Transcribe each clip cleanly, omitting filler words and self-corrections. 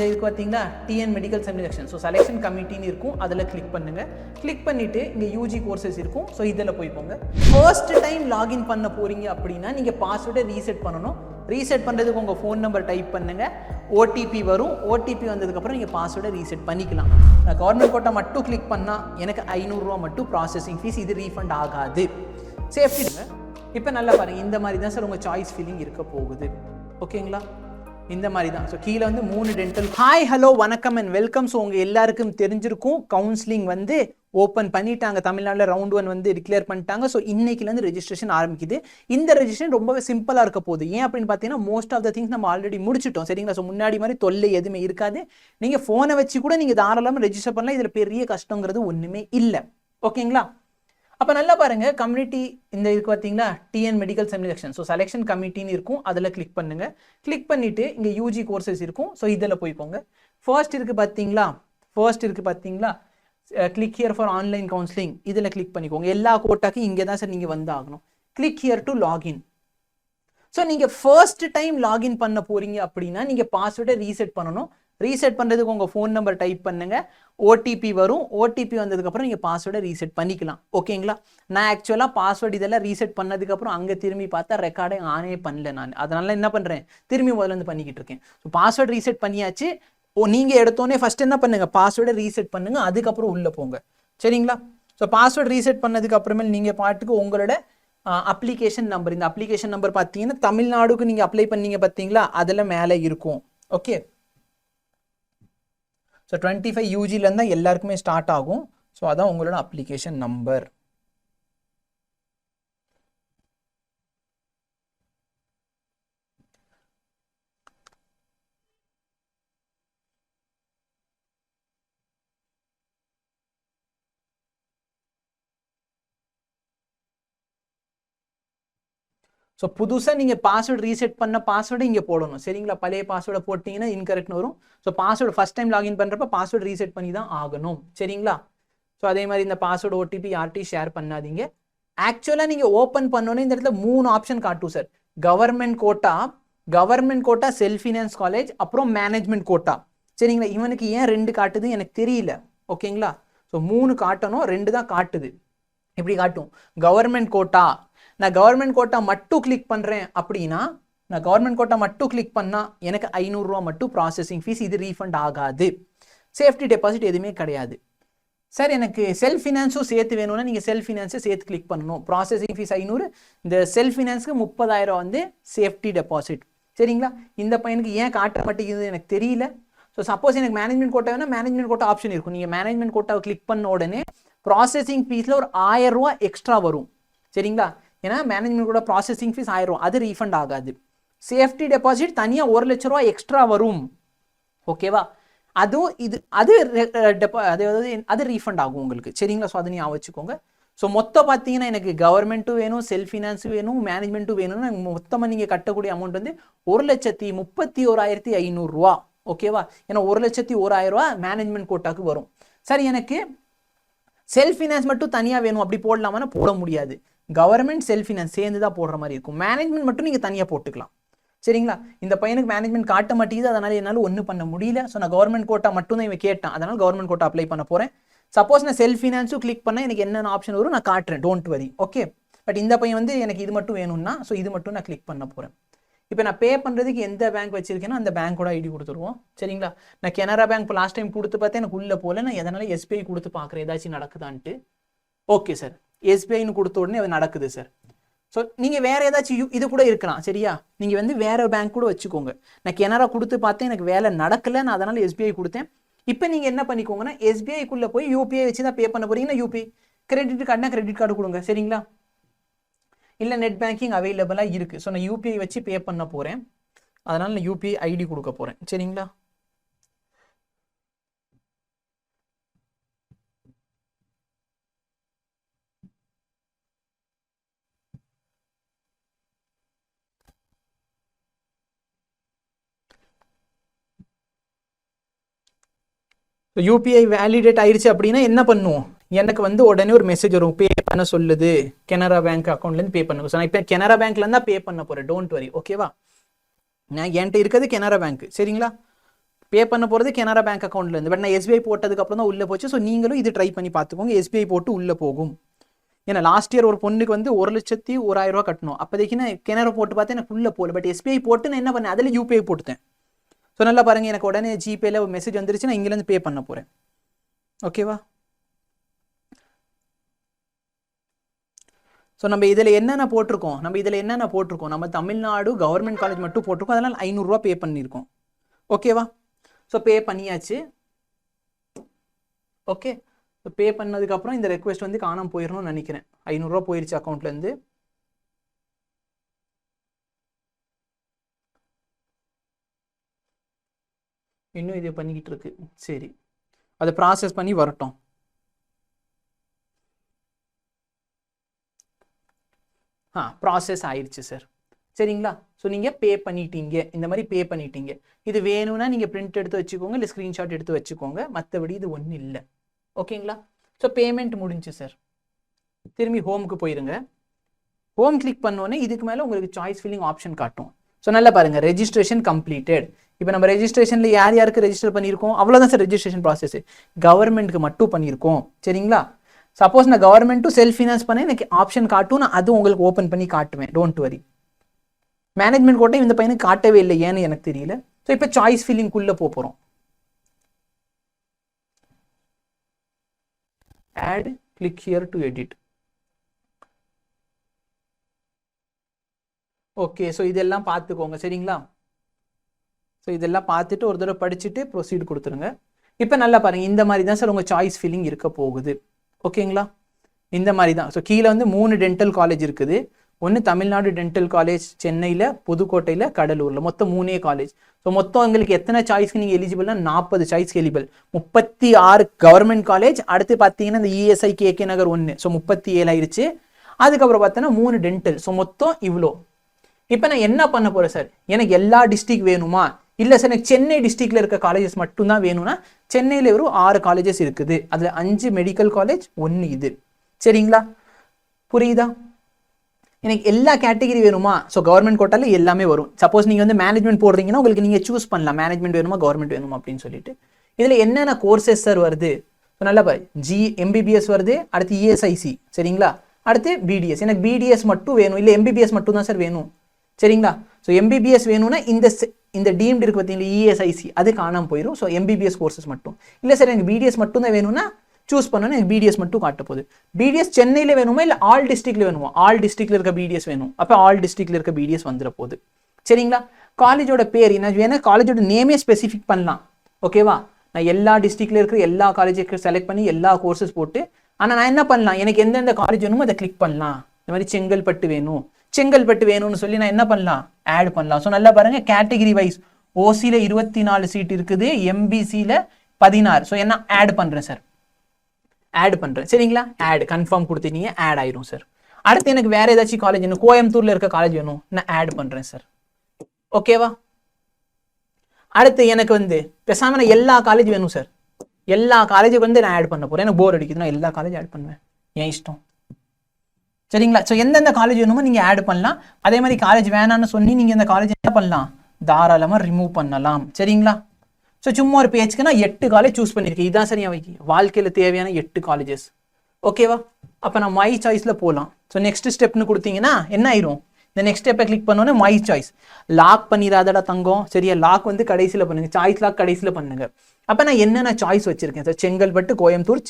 இந்த இதுக்கு பார்த்தீங்களா TN medical selection. So selection கமிட்டின்னு இருக்கும், அதில் கிளிக் பண்ணுங்கள். கிளிக் பண்ணிவிட்டு இங்கே யூஜி கோர்சஸ் இருக்கும். ஸோ இதில் போய் போங்க. ஃபர்ஸ்ட் டைம் லாகின் பண்ண போகிறீங்க அப்படின்னா நீங்கள் பாஸ்வேர்டை ரீசெட் பண்ணணும். ரீசெட் பண்ணுறதுக்கு உங்கள் ஃபோன் நம்பர் டைப் பண்ணுங்கள், ஓடிபி வரும். ஓடிபி வந்ததுக்கப்புறம் நீங்கள் பாஸ்வேர்டை ரீசெட் பண்ணிக்கலாம். நான் கவர்மெண்ட் கோட்டா மட்டும் கிளிக் பண்ணால் எனக்கு 500 ரூபா மட்டும் ப்ராசஸிங் ஃபீஸ், இது ரீஃபண்ட் ஆகாது. சேஃப்டிங்க. இப்போ நல்லா பாருங்கள், இந்த மாதிரி தான் சார் உங்கள் சாய்ஸ் ஃபீலிங் இருக்க போகுது. ஓகேங்களா, இந்த மாதிரி தான். ஸோ கீழே வந்து 3 டென்டல். ஹாய் ஹலோ வணக்கம் அண்ட் வெல்கம். ஸோ உங்கள் எல்லாருக்கும் தெரிஞ்சிருக்கும், கவுன்சிலிங் வந்து ஓப்பன் பண்ணிட்டாங்க. தமிழ்நாட்டில் ரவுண்ட் 1 வந்து டிக்ளேர் பண்ணிட்டாங்க. ஸோ இன்னைக்குலேருந்து ரெஜிஸ்ட்ரேஷன் ஆரம்பிக்குது. இந்த ரெஜிஸ்ட்ரேஷன் ரொம்பவே சிம்பிளாக இருக்க போகுது. ஏன் அப்படின்னு பார்த்தீங்கன்னா மோஸ்ட் ஆஃப் த திங்ஸ் நம்ம ஆல்ரெடி முடிச்சிட்டோம். சரிங்களா, ஸோ முன்னாடி மாதிரி தொல்லை எதுவுமே இருக்காது. நீங்கள் ஃபோனை வச்சு கூட நீங்கள் தாராளமாக ரெஜிஸ்டர் பண்ணலாம். இதில் பெரிய கஷ்டங்கிறது ஒன்றுமே இல்லை. ஓகேங்களா, அப்போ நல்லா பாருங்கள், கம்யூனிட்டி இந்த இதுக்கு பார்த்தீங்களா TN medical selection. So selection கமிட்டின்னு இருக்கும், அதில் கிளிக் பண்ணுங்கள். கிளிக் பண்ணிவிட்டு இங்கே யூஜி கோர்சஸ் இருக்கும். ஸோ இதில் போய் போங்க. ஃபர்ஸ்ட் இருக்குது பார்த்தீங்களா click here for online counselling, இதில் கிளிக் பண்ணிக்கோங்க. எல்லா கோட்டாக்கும் இங்கே தான் சார் நீங்கள் வந்து ஆகணும். Click here to login. So நீங்கள் ஃபர்ஸ்ட் டைம் லாகின் பண்ண போகிறீங்க அப்படின்னா நீங்கள் பாஸ்வேர்டை ரீசெட் பண்ணணும். ரீசெட் பண்ணுறதுக்கு உங்கள் ஃபோன் நம்பர் டைப் பண்ணுங்கள், ஓடிபி வரும். ஓடிபி வந்ததுக்கப்புறம் நீங்கள் பாஸ்வேர்டை ரீசெட் பண்ணிக்கலாம். ஓகேங்களா, நான் ஆக்சுவலாக பாஸ்வேர்டு இதெல்லாம் ரீசெட் பண்ணதுக்கப்புறம் அங்கே திரும்பி பார்த்தா ரெக்கார்டே ஆனே பண்ணல நான். அதனால என்ன பண்ணுறேன், திரும்பி முதல்ல வந்து பண்ணிக்கிட்டு இருக்கேன். ஸோ பாஸ்வேர்டு ரீசெட் பண்ணியாச்சு. நீங்கள் எடுத்தோன்னே ஃபஸ்ட் என்ன பண்ணுங்கள், பாஸ்வேர்டை ரீசெட் பண்ணுங்கள், அதுக்கப்புறம் உள்ளே போங்க. சரிங்களா, ஸோ பாஸ்வேர்டு ரீசெட் பண்ணதுக்கு அப்புறமேல் நீங்கள் பாட்டுக்கு உங்களோட அப்ளிகேஷன் நம்பர், இந்த அப்ளிகேஷன் நம்பர் பார்த்தீங்கன்னா தமிழ்நாடுக்கு நீங்கள் அப்ளை பண்ணீங்க பார்த்தீங்களா, அதில் மேலே இருக்கும். ஓகே, ஸோ 25 யூஜிலேருந்து தான் எல்லாருக்குமே ஸ்டார்ட் ஆகும். ஸோ அதான் உங்களோட அப்ளிகேஷன் நம்பர். ஸோ புதுசாக நீங்கள் பாஸ்வேர்டு ரீசெட் பண்ண பாஸ்வேர்டு இங்கே போடணும். சரிங்களா, பழைய பாஸ்வேர்டை போட்டிங்கன்னா இன்கரெக்ட்னு வரும். So password first time login பண்ணுறப்ப பாஸ்வேர்டு ரீசெட் பண்ணி தான் ஆகணும். சரிங்களா, ஸோ அதே மாதிரி இந்த பாஸ்வேர்டு ஓடிபி யார்ட்டையும் ஷேர் பண்ணாதீங்க. ஆக்சுவலாக நீங்கள் ஓப்பன் பண்ணோன்னே இந்த இடத்துல 3 ஆப்ஷன் காட்டும் sir. Government quota, self finance college, அப்புறம் மேனேஜ்மெண்ட் கோட்டா. சரிங்களா, இவனுக்கு ஏன் 2 காட்டுது எனக்கு தெரியல. ஓகேங்களா, ஸோ 3 காட்டணும், 2 தான் காட்டுது. இப்படி காட்டும் கவர்மெண்ட் கோட்டா. நான் கவர்மெண்ட் கோட்டா மட்டும் கிளிக் பண்ணுறேன் அப்படின்னா, நான் கவர்மெண்ட் கோட்டா மட்டும் கிளிக் பண்ணால் எனக்கு 500 ரூபா மட்டும் ப்ராசஸிங் ஃபீஸ், இது ரீஃபண்ட் ஆகாது. சேஃப்டி டெபாசிட் எதுவுமே கிடையாது. சார் எனக்கு செல்ஃப் ஃபினான்ஸும் சேர்த்து வேணும்னா நீங்கள் செல்ஃப் ஃபினான்ஸை சேர்த்து கிளிக் பண்ணணும். ப்ராசஸிங் ஃபீஸ் 500, இந்த செல்ஃப் ஃபினான்ஸுக்கு 30,000 வந்து சேஃப்டி டெபாசிட். சரிங்களா, இந்த பையனுக்கு ஏன் காட்ட மாட்டேங்குது எனக்கு தெரியல. ஸோ சப்போஸ் எனக்கு மேனேஜ்மெண்ட் கோட்டா வேணால் மேனேஜ்மெண்ட் கோட்டா ஆப்ஷன் இருக்கும். நீங்கள் மேனேஜ்மெண்ட் கோட்டாவை கிளிக் பண்ண உடனே ப்ராசஸிங் ஃபீஸில் ஒரு 1000 ரூபா எக்ஸ்ட்ரா வரும். சரிங்களா, ஏன்னா மேனேஜ்மெண்ட் கூட ப்ராசஸிங் ஃபீஸ் 1000 ரூபா, அது ரீஃபண்ட் ஆகாது. சேஃப்டி டெபாசிட் தனியாக 1 லட்ச ரூபா எக்ஸ்ட்ரா வரும். ஓகேவா, அதுவும் அது ரீஃபண்ட் ஆகும் உங்களுக்கு. சரிங்களா, ஸோ அதை நீங்கள் வச்சுக்கோங்க. ஸோ மொத்தம் பார்த்தீங்கன்னா எனக்கு கவர்மெண்ட்டும் வேணும், செல்ஃப் ஃபினான்ஸும் வேணும், மேனேஜ்மெண்ட்டும் வேணும்னா மொத்தமாக நீங்கள் கட்டக்கூடிய அமௌண்ட் வந்து 1,31,500 ரூபா. ஓகேவா, ஏன்னா 1,01,000 ரூபா மேனேஜ்மெண்ட் கோட்டாக்கு வரும். சரி, எனக்கு செல்ஃப் ஃபினான்ஸ் மட்டும் தனியாக வேணும் அப்படி போடலாமான்னா போட முடியாது. கவர்மெண்ட் செல்ஃப் ஃபினான்ஸ் சேர்ந்து தான் போடுற மாதிரி இருக்கும். மேனேஜ்மெண்ட் மட்டும் நீங்கள் தனியாக போட்டுக்கலாம். சரிங்களா, இந்த பையனுக்கு மேனேஜ்மெண்ட் காட்ட மாட்டேங்குது, அதனால் என்னால் ஒன்றும் பண்ண முடியல. ஸோ நான் கவர்மெண்ட் கோட்டா மட்டும் தான் இவன் கேட்டான், அதனால் கவர்மெண்ட் கோட்டா அப்ளை பண்ண போகிறேன். சப்போஸ் நான் செல்ஃப் ஃபினான்ஸும் கிளிக் பண்ணால் எனக்கு என்னென்ன ஆப்ஷன் வரும் நான் காட்டுறேன், டோன்ட் வரி. ஓகே, பட் இந்த பையன் வந்து எனக்கு இது மட்டும் வேணும்னா ஸோ இது மட்டும் நான் கிளிக் பண்ண போகிறேன். இப்போ நான் பே பண்ணுறதுக்கு எந்த பேங்க் வச்சிருக்கேன்னா அந்த பேங்க்கோட ஐடி கொடுத்துருவோம். சரிங்களா, நான் கனரா பேங்க் இப்போ லாஸ்ட் டைம் கொடுத்து பார்த்தேன், எனக்கு உள்ளே போல. நான் எதனால எஸ்பிஐ கொடுத்து பார்க்குறேன் ஏதாச்சும் நடக்குதான்ட்டு. ஓகே சார், எஸ்பிஐன்னு கொடுத்த உடனே அது நடக்குது சார். ஸோ நீங்கள் வேறு ஏதாச்சும் இது கூட இருக்கலாம். சரியா, நீங்கள் வந்து வேறு பேங்க் கூட வச்சுக்கோங்க. நான் கனரா கொடுத்து பார்த்தேன், எனக்கு வேலை நடக்கலை, நான் அதனால் எஸ்பிஐ கொடுத்தேன். இப்போ நீங்கள் என்ன பண்ணிக்கோங்கன்னா எஸ்பிஐக்குள்ளே போய் யூபிஐ வச்சு தான் பே பண்ண போகிறீங்கன்னா யூபிஐ, கிரெடிட் கார்டுனா கிரெடிட் கார்டு கொடுங்க. சரிங்களா, இல்லை நெட் பேங்கிங் அவைலபிளாக இருக்குது. ஸோ நான் யூபிஐ வச்சு பே பண்ண போகிறேன், அதனால் நான் யூபிஐ ஐடி கொடுக்க போகிறேன். சரிங்களா, யூபிஐ வேலிடேட் ஆயிடுச்சு அப்படின்னா என்ன பண்ணுவோம், எனக்கு வந்து உடனே ஒரு மெசேஜ் வரும், பே பண்ண சொல்லுது, கனரா பேங்க் அக்கௌண்ட்லேருந்து பே பண்ணுங்க. ஸோ நான் இப்போ கனரா பேங்க்லேருந்து தான் பே பண்ண போகிறேன், டோன்ட் வரி. ஓகேவா, நான் என்கிட்ட இருக்கிறது கனரா பேங்க். சரிங்களா, பே பண்ண போகிறது கனரா பேங்க் அக்கௌண்ட்லேருந்து. பட் நான் எஸ்பிஐ போட்டதுக்கப்புறம் தான் உள்ளே போச்சு. ஸோ நீங்களும் இது ட்ரை பண்ணி பார்த்துக்கோங்க. எஸ்பிஐ போட்டு உள்ளே போகும். ஏன்னா லாஸ்ட் இயர் ஒரு பொண்ணுக்கு வந்து 1,01,000 ரூபா கட்டணும். அப்போதைக்கு நான் கெனரா போட்டு பார்த்தேன், எனக்கு உள்ளே போகல. பட் எஸ்பிஐ போட்டு நான் என்ன பண்ணேன், அதில் யூபிஐ போட்டுட்டேன். ஸோ நல்லா பாருங்கள், எனக்கு உடனே ஜிபேல ஒரு மெசேஜ் வந்துருச்சு, நான் இங்கேருந்து பே பண்ண போகிறேன். ஓகேவா? ஸோ நம்ம இதில் என்னென்ன போட்டிருக்கோம், நம்ம தமிழ்நாடு கவர்மெண்ட் காலேஜ் மட்டும் போட்டிருக்கோம். அதனால் 500 ரூபா பே பண்ணியிருக்கோம். ஓகேவா? ஸோ பே பண்ணியாச்சு. ஓகே, ஸோ பே பண்ணதுக்கப்புறம் இந்த ரெக்வெஸ்ட் வந்து காணாமல் போயிடணும்னு நினைக்கிறேன். 500 ரூபா போயிடுச்சு அக்கௌண்ட்லேருந்து. இன்னும் இது பண்ணிக்கிட்டு இருக்கு. சரி, அதை ப்ராசஸ் பண்ணி வரட்டும். ப்ராசஸ் ஆயிடுச்சு சார். சரிங்களா? ஸோ நீங்கள் பே பண்ணிட்டீங்க, இந்த மாதிரி பே பண்ணிட்டீங்க. இது வேணும்னா நீங்கள் பிரிண்ட் எடுத்து வச்சுக்கோங்க, இல்லை ஸ்க்ரீன்ஷாட் எடுத்து வச்சுக்கோங்க. மற்றபடி இது ஒன்றும் இல்லை. ஓகேங்களா? ஸோ பேமெண்ட் முடிஞ்சு சார். திரும்பி ஹோமுக்கு போயிருங்க. ஹோம் கிளிக் பண்ணோன்னே இதுக்கு மேலே உங்களுக்கு சாய்ஸ் ஃபில்லிங் ஆப்ஷன் காட்டும். ஸோ நல்லா பாருங்கள், ரெஜிஸ்ட்ரேஷன் கம்ப்ளீட்டட். இப்போ நம்ம ரெஜிஸ்ட்ரேஷனில் யார் யாருக்கு ரெஜிஸ்டர் பண்ணியிருக்கோம், அவ்வளோதான் சார் ரெஜிஸ்ட்ரேஷன் ப்ராசஸ். கவர்மெண்ட்டுக்கு மட்டும் பண்ணியிருக்கோம். சரிங்களா? சப்போஸ் நான் கவர்மெண்ட்டும் செல்ஃப் ஃபினான்ஸ் பண்ணேன், எனக்கு ஆப்ஷன் காட்டும், நான் அதுவும் உங்களுக்கு ஓப்பன் பண்ணி காட்டுவேன். Don't worry. மேனேஜ்மெண்ட் கோட்டையும் இந்த பையனுக்கு காட்டவே இல்லை, ஏன்னு எனக்கு தெரியல. ஸோ இப்போ சாய்ஸ் ஃபில்லிங்குள்ளே போகிறோம். Add, click here to edit. Okay, so இதெல்லாம் பார்த்துக்கோங்க. சரிங்களா? ஸோ இதெல்லாம் பார்த்துட்டு ஒரு தடவை படிச்சுட்டு ப்ரொசீட் கொடுத்துருங்க. இப்போ நல்லா பாருங்கள், இந்த மாதிரி தான் சார் உங்கள் சாய்ஸ் ஃபில்லிங் இருக்க போகுது. ஓகேங்களா? இந்த மாதிரி தான். ஸோ கீழே வந்து 3 டென்டல் காலேஜ் இருக்குது. ஒன்று தமிழ்நாடு டென்டல் காலேஜ் சென்னையில், புதுக்கோட்டையில், கடலூரில், மொத்தம் 3 காலேஜ். ஸோ மொத்தம் உங்களுக்கு எத்தனை சாய்ஸ்க்கு நீங்கள் எலிஜிபிள்னா 40 சாய்ஸ்க்கு எலிஜிபிள். 36 government college. அடுத்து பார்த்தீங்கன்னா இந்த இஎஸ்ஐ கேகே நகர் 1, ஸோ 37 ஆயிடுச்சு. அதுக்கப்புறம் பார்த்தோன்னா 3 டென்டல். ஸோ மொத்தம் இவ்வளோ. இப்போ நான் என்ன பண்ண போகிறேன் சார், எனக்கு எல்லா டிஸ்ட்ரிக்ட் வேணுமா, இல்லை சார் எனக்கு சென்னை டிஸ்ட்ரிக்டில் இருக்க காலேஜஸ் மட்டும்தான் வேணும்னா, சென்னையில் வெறும் 6 காலேஜஸ் இருக்குது. அதில் 5 மெடிக்கல் காலேஜ், 1 இது. சரிங்களா? புரியுதா? எனக்கு எல்லா கேட்டகரி வேணுமா, ஸோ கவர்மெண்ட் கோட்டாவில் எல்லாமே வரும். சப்போஸ் நீங்கள் வந்து மேனேஜ்மெண்ட் போடுறீங்கன்னா உங்களுக்கு நீங்கள் சூஸ் பண்ணலாம், மேனேஜ்மெண்ட் வேணுமா கவர்மெண்ட் வேணுமா அப்படின்னு சொல்லிட்டு. இதில் என்னென்ன கோர்சஸ் சார் வருது, ஸோ நல்லா பாரு, எம்பிபிஎஸ் வருது, அடுத்து இஎஸ்ஐசி. சரிங்களா? அடுத்து பிடிஎஸ். எனக்கு பிடிஎஸ் மட்டும் வேணும், இல்லை எம்பிபிஎஸ் மட்டும் தான் சார் வேணும். சரிங்களா? ஸோ எம்பிபிஎஸ் வேணும்னா இந்த டீம்டு இருக்கு பார்த்தீங்களா, இஎஸ்ஐசி, அது காணாமல் போயிடும். ஸோ எம்பிபிஎஸ் கோர்சஸ் மட்டும். இல்லை சார் எனக்கு பிடிஎஸ் மட்டும் தான் வேணும்னா சூஸ் பண்ணணும், எனக்கு பிடிஎஸ் மட்டும் காட்ட போகுது. பிடிஎஸ் சென்னையில் வேணுமா, இல்லை ஆல் டிஸ்ட்ரிக்ட்ல வேணுமா, ஆல் டிஸ்ட்ரிக்ட்ல இருக்க பிடிஎஸ் வேணும். அப்போ ஆல் டிஸ்ட்ரிக்ட்ல இருக்க பிடிஎஸ் வந்துட போகுது. சரிங்களா? காலேஜோட பேர் என்ன வேணா, காலேஜோட நேமே ஸ்பெசிஃபிக் பண்ணலாம். ஓகேவா? நான் எல்லா டிஸ்ட்ரிக்ட்ல இருக்கிற எல்லா காலேஜுக்கு செலக்ட் பண்ணி எல்லா கோர்சஸ் போட்டு, ஆனால் நான் என்ன பண்ணலாம், எனக்கு எந்தெந்த காலேஜ் வேணுமோ அதை கிளிக் பண்ணலாம். இந்த மாதிரி செங்கல்பட்டு வேணும்னு சொல்லி நான் என்ன பண்ணலாம், ஆட் பண்ணலாம். ஸோ நல்லா பாருங்க, கேட்டகிரி வைஸ் ஓசியில் 24 சீட் இருக்குது, எம்பிசியில் 16. ஸோ என்ன ஆட் பண்ணுறேன் சார், ஆட் பண்ணுறேன். சரிங்களா? ஆட் கன்ஃபார்ம் கொடுத்துட்டீங்க, ஆட் ஆயிரும் சார். அடுத்து எனக்கு வேற ஏதாச்சும் காலேஜ் வேணும், கோயம்புத்தூர்ல இருக்க காலேஜ் வேணும், நான் ஆட் பண்ணுறேன் சார். ஓகேவா? அடுத்து எனக்கு வந்து பேசாம நான் எல்லா காலேஜ் வேணும் சார், எல்லா காலேஜுக்கு வந்து நான் ஆட் பண்ண போகிறேன். எனக்கு போர் அடிக்குது, நான் எல்லா காலேஜ் ஆட் பண்ணுவேன், என் இஷ்டம். சரிங்களா? ஸோ எந்தெந்த காலேஜ் வேணுமோ நீங்கள் ஆட் பண்ணலாம். அதே மாதிரி காலேஜ் வேணான்னு சொல்லி நீங்கள் இந்த காலேஜ் என்ன பண்ணலாம், தாராளமாக ரிமூவ் பண்ணலாம். சரிங்களா? ஸோ சும்மா ஒரு பேஜ்க்கு நான் 8 காலேஜ் சூஸ் பண்ணியிருக்கேன். இதுதான் சரி என் வாழ்க்கையில் தேவையான 8 காலேஜஸ். ஓகேவா? அப்போ நான் மை சாய்ஸில் போகலாம். ஸோ நெக்ஸ்ட் ஸ்டெப்னு கொடுத்தீங்கன்னா என்ன ஆயிரும், இந்த நெக்ஸ்ட் ஸ்டெப்பை கிளிக் பண்ணோன்னே மை சாய்ஸ். லாக் பண்ணிடாதடா தங்கம். சரியா? லாக் வந்து கடைசியில் பண்ணுங்க, சாய்ஸ் லாக் கடைசியில் பண்ணுங்க. அப்போ நான் என்னென்ன சாய்ஸ் வச்சிருக்கேன் சார், செங்கல்பட்டு, கோயம்புத்தூர்,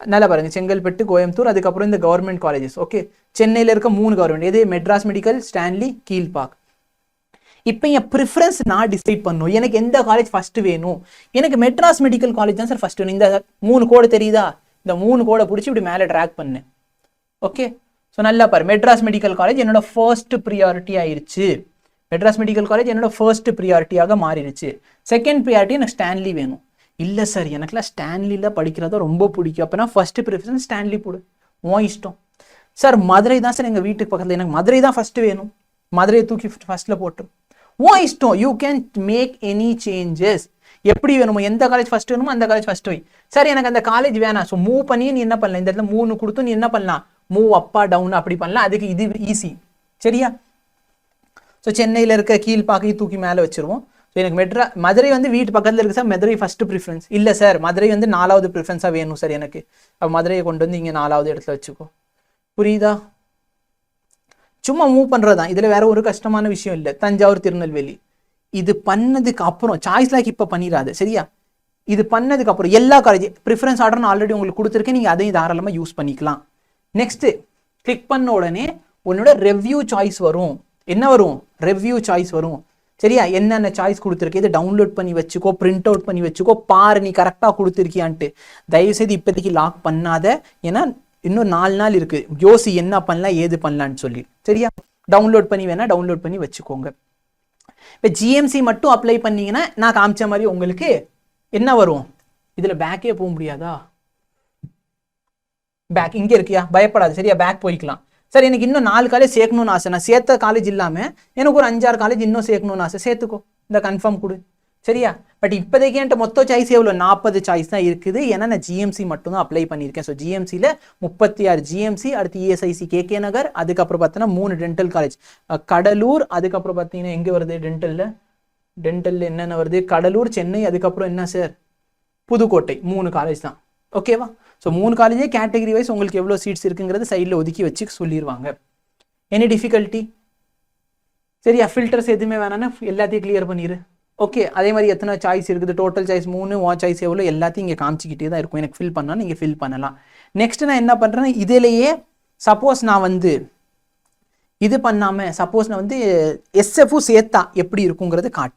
நல்லா பாருங்க, செங்கல்பட்டு, கோயம்புத்தூர், அதுக்கப்புறம் இந்த கவர்மெண்ட் காலேஜஸ். ஓகே, சென்னையில் இருக்க 3 கவர்மெண்ட், எது மெட்ராஸ் மெடிக்கல், ஸ்டான்லி, கீழ்பாக். இப்போ என் ப்ரிஃபரன்ஸ் நான் டிசைட் பண்ணும், எனக்கு எந்த காலேஜ் ஃபர்ஸ்ட் வேணும். எனக்கு மெட்ராஸ் மெடிக்கல் காலேஜ் தான் சார் ஃபர்ஸ்ட் வேணும். இந்த 3 கோடு தெரியுதா, இந்த 3 கோடை பிடிச்சி இப்படி மேலே ட்ராக் பண்ணு. ஓகே, ஸோ நல்லா பாரு, மெட்ராஸ் மெடிக்கல் காலேஜ் என்னோட ஃபர்ஸ்ட் ப்ரியாரிட்டி ஆயிடுச்சு. மெட்ராஸ் மெடிக்கல் காலேஜ் என்னோட ஃபர்ஸ்ட் ப்ரியாரிட்டியாக மாறிடுச்சு. செகண்ட் ப்ரியாரிட்டி எனக்கு ஸ்டான்லி வேணும். இல்லை சார் எனக்குலாம் ஸ்டான்லியில் படிக்கிறதா ரொம்ப பிடிக்கும், அப்போனா ஃபர்ஸ்ட் ப்ரிஃபரன்ஸ் ஸ்டான்லி போடு, உன் இஷ்டம். சார் மதுரை தான் சார் எங்கள் வீட்டுக்கு பக்கத்தில், எனக்கு மதுரை தான் ஃபர்ஸ்ட் வேணும், மதுரையை தூக்கி ஃபர்ஸ்ட்டில் போட்டு, உன் இஷ்டம். You can make any changes. எப்படி வேணுமோ, எந்த காலேஜ் ஃபர்ஸ்ட் வேணுமோ அந்த காலேஜ் ஃபர்ஸ்ட் வை. சார் எனக்கு அந்த காலேஜ் வேணாம், ஸோ மூவ் பண்ணி நீ என்ன பண்ணலாம், இந்த இடத்துல 3 கொடுத்து நீ என்ன பண்ணலாம், மூவ் அப்பா டவுன் அப்படி பண்ணலாம். அதுக்கு இது ஈஸி. சரியா? ஸோ சென்னையில் இருக்க கீழ்பாக்கையை தூக்கி மேலே வச்சிருவோம். ஸோ எனக்கு மதுரை வந்து வீட்டு பக்கத்தில் இருக்கு சார், மதுரை ஃபர்ஸ்ட் ப்ரிஃபரன்ஸ். இல்லை சார், மதுரை வந்து 4வது ப்ரிஃபரன்ஸாக வேணும் சார் எனக்கு. அப்போ மதுரையை கொண்டு வந்து இங்கே 4வது இடத்துல வச்சுக்கோ. புரியுதா? சும்மா மூவ் பண்ணுறது தான், இதில் வேற ஒரு கஷ்டமான விஷயம் இல்லை. தஞ்சாவூர், திருநெல்வேலி இது பண்ணதுக்கு அப்புறம் சாய்ஸ் லாக் இப்போ பண்ணிடாது சரியா. இது பண்ணதுக்கு அப்புறம் எல்லா காலேஜ் ப்ரிஃபரன்ஸ் ஆர்டர் ஆல்ரெடி உங்களுக்கு கொடுத்துருக்கேன், நீங்கள் அதையும் தாராளமாக யூஸ் பண்ணிக்கலாம். நெக்ஸ்ட்டு கிளிக் பண்ண உடனே உன்னோட ரெவ்யூ சாய்ஸ் வரும். என்ன வரும்? ரெவ்யூ சாய்ஸ் வரும் சரியா. என்னென்ன சாய்ஸ் கொடுத்துருக்கு இதை டவுன்லோட் பண்ணி வச்சுக்கோ, பிரிண்ட் அவுட் பண்ணி வச்சுக்கோ, பாரு நீ கரெக்டாக கொடுத்துருக்கியான்ட்டு. தயவுசெய்து இப்போதைக்கு லாக் பண்ணாத, ஏன்னா இன்னும் 4 நாள் இருக்கு. யோசி என்ன பண்ணலாம் ஏது பண்ணலான்னு சொல்லி சரியா. டவுன்லோட் பண்ணி வேணா டவுன்லோட் பண்ணி வச்சுக்கோங்க. இப்போ ஜிஎம்சி மட்டும் அப்ளை பண்ணீங்கன்னா நான் காமிச்ச மாதிரி உங்களுக்கு என்ன வரும்? இதில் பேக்கே போக முடியாதா? பேக் இங்கே இருக்கியா, பயப்படாது சரியா. பேக் போய்க்கலாம் சார். எனக்கு இன்னும் 4 காலேஜ் சேர்க்கணும்னு ஆசை. நான் சேர்த்த காலேஜ் இல்லாமல் எனக்கு ஒரு 5-6 காலேஜ் இன்னும் சேர்க்கணும்னு ஆசை. சேர்த்துக்கோ, இந்த கன்ஃபார்ம் கொடு சரியா. பட் இப்போதைக்கு என்கிட்ட மொத்த சாய்ஸ் எவ்வளோ? 40 சாய்ஸ் தான் இருக்குது. ஏன்னா நான் ஜிஎம்சி மட்டும் தான் அப்ளை பண்ணியிருக்கேன். ஸோ ஜிஎம்சியில் 36 ஜிஎம்சி, அடுத்து இஎஸ்ஐசி கேகே நகர், அதுக்கப்புறம் பார்த்தீங்கன்னா 3 டென்டல் காலேஜ் கடலூர், அதுக்கப்புறம் பார்த்தீங்கன்னா எங்கே வருது டென்டலில் என்னென்ன வருது? கடலூர், சென்னை, அதுக்கப்புறம் என்ன சார் புதுக்கோட்டை. 3 காலேஜ் தான் ஓகேவா. ஸோ 3 காலேஜே கேட்டகரி வைஸ் உங்களுக்கு எவ்வளோ சீட்ஸ் இருக்குங்கிறது சைடில் ஒதுக்கி வச்சு சொல்லிடுவாங்க. எனி டிஃபிகல்ட்டி சரியா. ஃபில்டர்ஸ் எதுவுமே வேணான்னு எல்லாத்தையும் கிளியர் பண்ணிடு. ஓகே, அதே மாதிரி எத்தனை சாய்ஸ் இருக்குது? டோட்டல் சாய்ஸ் 3, உன் சாய்ஸ் எவ்வளோ எல்லாத்தையும் இங்கே காமிச்சிக்கிட்டே தான் இருக்கும். எனக்கு ஃபில் பண்ணால் நீங்கள் ஃபில் பண்ணலாம். நெக்ஸ்ட் நான் என்ன பண்ணுறேன்னா, இதிலேயே சப்போஸ் நான் வந்து இது பண்ணாமல் சப்போஸ் நான் வந்து எஸ்எஃப்பும் சேர்த்தா எப்படி இருக்குங்கிறது காட்டு.